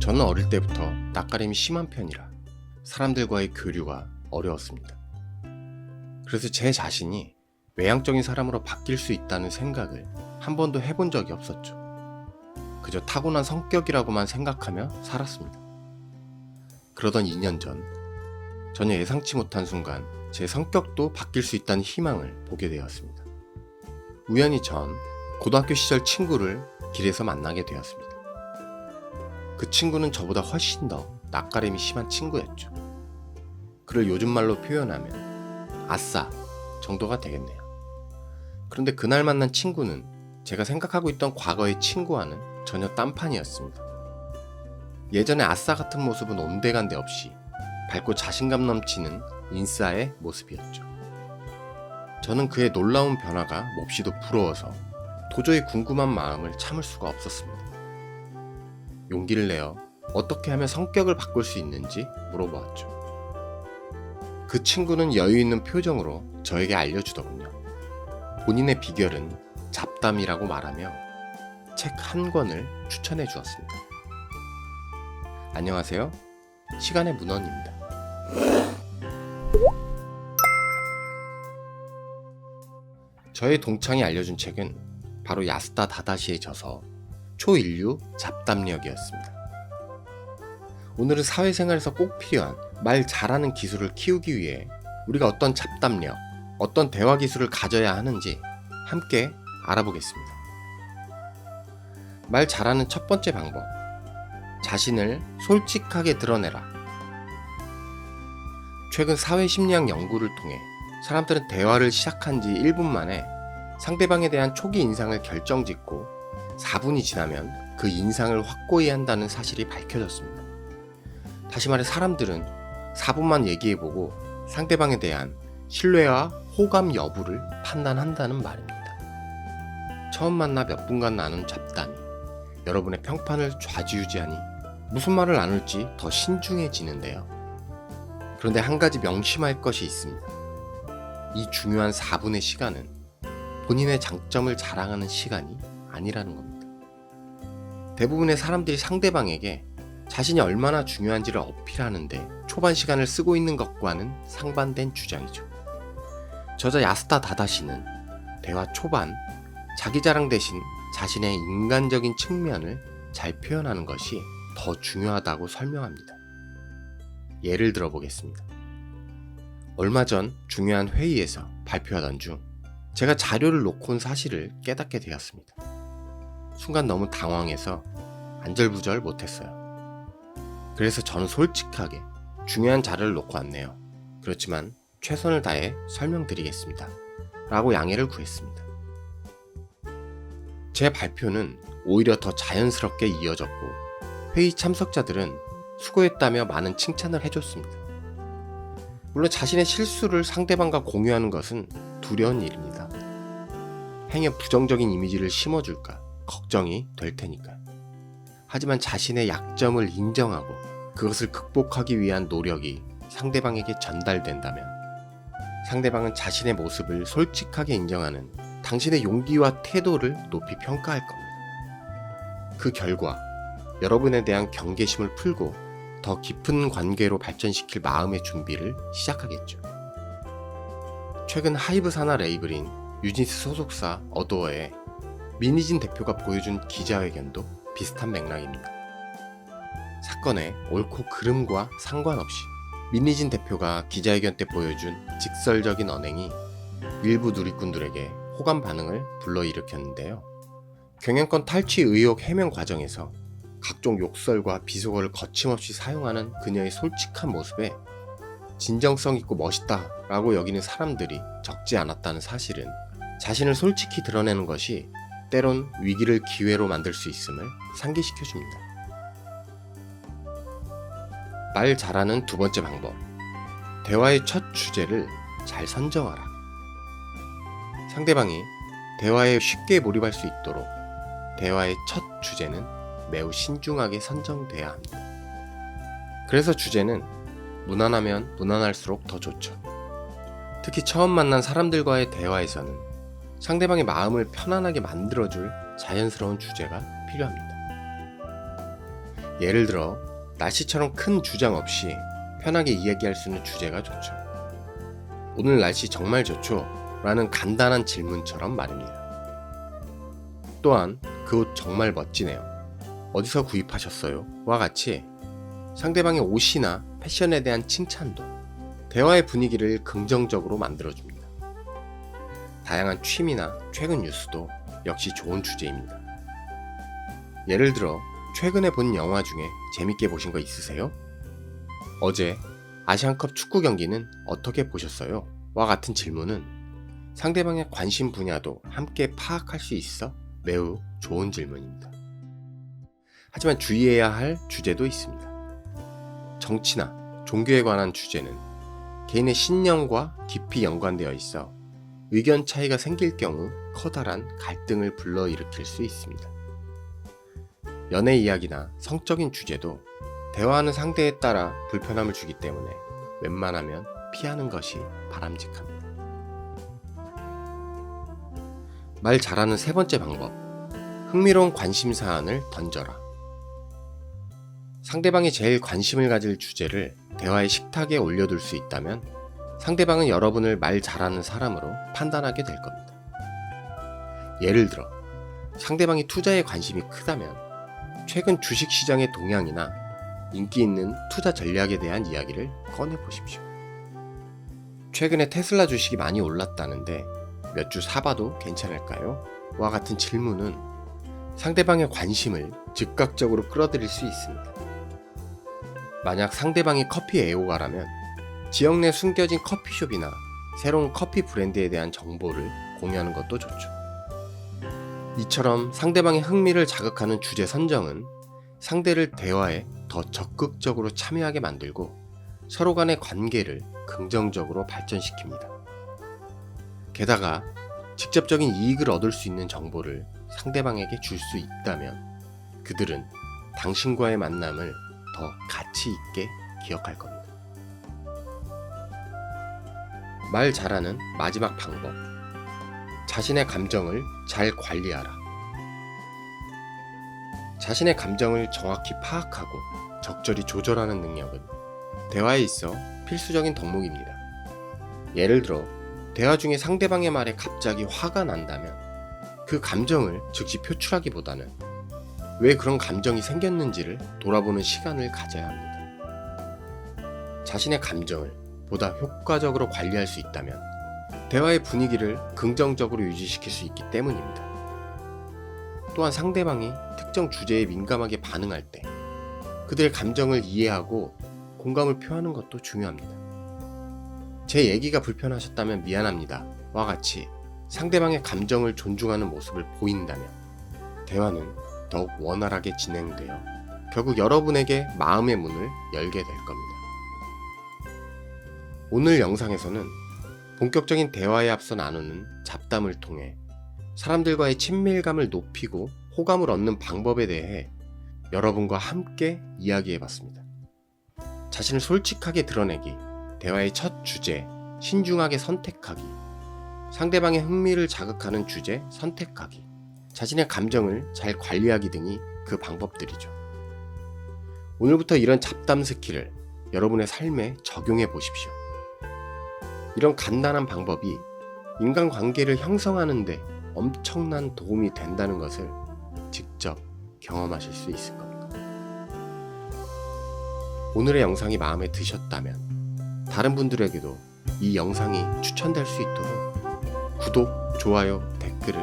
저는 어릴 때부터 낯가림이 심한 편이라 사람들과의 교류가 어려웠습니다. 그래서 제 자신이 외향적인 사람으로 바뀔 수 있다는 생각을 한 번도 해본 적이 없었죠. 그저 타고난 성격이라고만 생각하며 살았습니다. 그러던 2년 전, 전혀 예상치 못한 순간 제 성격도 바뀔 수 있다는 희망을 보게 되었습니다. 우연히 전 고등학교 시절 친구를 길에서 만나게 되었습니다. 그 친구는 저보다 훨씬 더 낯가림이 심한 친구였죠. 그를 요즘 말로 표현하면 아싸 정도가 되겠네요. 그런데 그날 만난 친구는 제가 생각하고 있던 과거의 친구와는 전혀 딴판이었습니다. 예전에 아싸 같은 모습은 온데간데 없이 밝고 자신감 넘치는 인싸의 모습이었죠. 저는 그의 놀라운 변화가 몹시도 부러워서 도저히 궁금한 마음을 참을 수가 없었습니다. 용기를 내어 어떻게 하면 성격을 바꿀 수 있는지 물어보았죠. 그 친구는 여유 있는 표정으로 저에게 알려주더군요. 본인의 비결은 잡담이라고 말하며 책 한 권을 추천해 주었습니다. 안녕하세요. 시간의 문헌입니다. 저의 동창이 알려준 책은 바로 야스다 다다시의 저서 초인류 잡담력이었습니다. 오늘은 사회생활에서 꼭 필요한 말 잘하는 기술을 키우기 위해 우리가 어떤 잡담력, 어떤 대화 기술을 가져야 하는지 함께 알아보겠습니다. 말 잘하는 첫 번째 방법, 자신을 솔직하게 드러내라. 최근 사회심리학 연구를 통해 사람들은 대화를 시작한 지 1분 만에 상대방에 대한 초기 인상을 결정짓고 4분이 지나면 그 인상을 확고히 한다는 사실이 밝혀졌습니다. 다시 말해 사람들은 4분만 얘기해보고 상대방에 대한 신뢰와 호감 여부를 판단한다는 말입니다. 처음 만나 몇 분간 나눈 잡담이 여러분의 평판을 좌지우지하니 무슨 말을 나눌지 더 신중해지는데요. 그런데 한 가지 명심할 것이 있습니다. 이 중요한 4분의 시간은 본인의 장점을 자랑하는 시간이 아니라는 겁니다. 대부분의 사람들이 상대방에게 자신이 얼마나 중요한지를 어필하는데 초반 시간을 쓰고 있는 것과는 상반된 주장이죠. 저자 야스다 다다시는 대화 초반 자기 자랑 대신 자신의 인간적인 측면을 잘 표현하는 것이 더 중요하다고 설명합니다. 예를 들어 보겠습니다. 얼마 전 중요한 회의에서 발표하던 중 제가 자료를 놓고 온 사실을 깨닫게 되었습니다. 순간 너무 당황해서 안절부절 못했어요. 그래서 저는 솔직하게 중요한 자료를 놓고 왔네요. 그렇지만 최선을 다해 설명드리겠습니다. 라고 양해를 구했습니다. 제 발표는 오히려 더 자연스럽게 이어졌고 회의 참석자들은 수고했다며 많은 칭찬을 해줬습니다. 물론 자신의 실수를 상대방과 공유하는 것은 두려운 일입니다. 행여 부정적인 이미지를 심어줄까 걱정이 될 테니까요. 하지만 자신의 약점을 인정하고 그것을 극복하기 위한 노력이 상대방에게 전달된다면 상대방은 자신의 모습을 솔직하게 인정하는 당신의 용기와 태도를 높이 평가할 겁니다. 그 결과 여러분에 대한 경계심을 풀고 더 깊은 관계로 발전시킬 마음의 준비를 시작하겠죠. 최근 하이브 산하 레이블인 유진스 소속사 어도어의 민희진 대표가 보여준 기자회견도 비슷한 맥락입니다. 사건의 옳고 그름과 상관없이 민희진 대표가 기자회견 때 보여준 직설적인 언행이 일부 누리꾼들에게 호감 반응을 불러일으켰는데요. 경영권 탈취 의혹 해명 과정에서 각종 욕설과 비속어를 거침없이 사용하는 그녀의 솔직한 모습에 진정성 있고 멋있다 라고 여기는 사람들이 적지 않았다는 사실은 자신을 솔직히 드러내는 것이 때론 위기를 기회로 만들 수 있음을 상기시켜줍니다. 말 잘하는 두 번째 방법, 대화의 첫 주제를 잘 선정하라. 상대방이 대화에 쉽게 몰입할 수 있도록 대화의 첫 주제는 매우 신중하게 선정돼야 합니다. 그래서 주제는 무난하면 무난할수록 더 좋죠. 특히 처음 만난 사람들과의 대화에서는 상대방의 마음을 편안하게 만들어줄 자연스러운 주제가 필요합니다. 예를 들어 날씨처럼 큰 주장 없이 편하게 이야기할 수 있는 주제가 좋죠. 오늘 날씨 정말 좋죠? 라는 간단한 질문처럼 말입니다. 또한 그 옷 정말 멋지네요. 어디서 구입하셨어요? 와 같이 상대방의 옷이나 패션에 대한 칭찬도 대화의 분위기를 긍정적으로 만들어줍니다. 다양한 취미나 최근 뉴스도 역시 좋은 주제입니다. 예를 들어 최근에 본 영화 중에 재밌게 보신 거 있으세요? 어제 아시안컵 축구 경기는 어떻게 보셨어요? 와 같은 질문은 상대방의 관심 분야도 함께 파악할 수 있어 매우 좋은 질문입니다. 하지만 주의해야 할 주제도 있습니다. 정치나 종교에 관한 주제는 개인의 신념과 깊이 연관되어 있어 의견 차이가 생길 경우 커다란 갈등을 불러일으킬 수 있습니다. 연애 이야기나 성적인 주제도 대화하는 상대에 따라 불편함을 주기 때문에 웬만하면 피하는 것이 바람직합니다. 말 잘하는 세 번째 방법, 흥미로운 관심 사안을 던져라. 상대방이 제일 관심을 가질 주제를 대화의 식탁에 올려둘 수 있다면 상대방은 여러분을 말 잘하는 사람으로 판단하게 될 겁니다. 예를 들어 상대방이 투자에 관심이 크다면 최근 주식시장의 동향이나 인기 있는 투자 전략에 대한 이야기를 꺼내보십시오. 최근에 테슬라 주식이 많이 올랐다는데 몇 주 사봐도 괜찮을까요? 와 같은 질문은 상대방의 관심을 즉각적으로 끌어들일 수 있습니다. 만약 상대방이 커피 애호가라면 지역 내 숨겨진 커피숍이나 새로운 커피 브랜드에 대한 정보를 공유하는 것도 좋죠. 이처럼 상대방의 흥미를 자극하는 주제 선정은 상대를 대화에 더 적극적으로 참여하게 만들고 서로 간의 관계를 긍정적으로 발전시킵니다. 게다가 직접적인 이익을 얻을 수 있는 정보를 상대방에게 줄 수 있다면 그들은 당신과의 만남을 더 가치 있게 기억할 겁니다. 말 잘하는 마지막 방법, 자신의 감정을 잘 관리하라. 자신의 감정을 정확히 파악하고 적절히 조절하는 능력은 대화에 있어 필수적인 덕목입니다. 예를 들어 대화 중에 상대방의 말에 갑자기 화가 난다면 그 감정을 즉시 표출하기보다는 왜 그런 감정이 생겼는지를 돌아보는 시간을 가져야 합니다. 자신의 감정을 보다 효과적으로 관리할 수 있다면 대화의 분위기를 긍정적으로 유지시킬 수 있기 때문입니다. 또한 상대방이 특정 주제에 민감하게 반응할 때 그들의 감정을 이해하고 공감을 표하는 것도 중요합니다. 제 얘기가 불편하셨다면 미안합니다. 와 같이 상대방의 감정을 존중하는 모습을 보인다면 대화는 더욱 원활하게 진행되어 결국 여러분에게 마음의 문을 열게 될 겁니다. 오늘 영상에서는 본격적인 대화에 앞서 나누는 잡담을 통해 사람들과의 친밀감을 높이고 호감을 얻는 방법에 대해 여러분과 함께 이야기해봤습니다. 자신을 솔직하게 드러내기, 대화의 첫 주제, 신중하게 선택하기, 상대방의 흥미를 자극하는 주제 선택하기, 자신의 감정을 잘 관리하기 등이 그 방법들이죠. 오늘부터 이런 잡담 스킬을 여러분의 삶에 적용해 보십시오. 이런 간단한 방법이 인간관계를 형성하는 데 엄청난 도움이 된다는 것을 직접 경험하실 수 있을 겁니다. 오늘의 영상이 마음에 드셨다면 다른 분들에게도 이 영상이 추천될 수 있도록 구독, 좋아요, 댓글을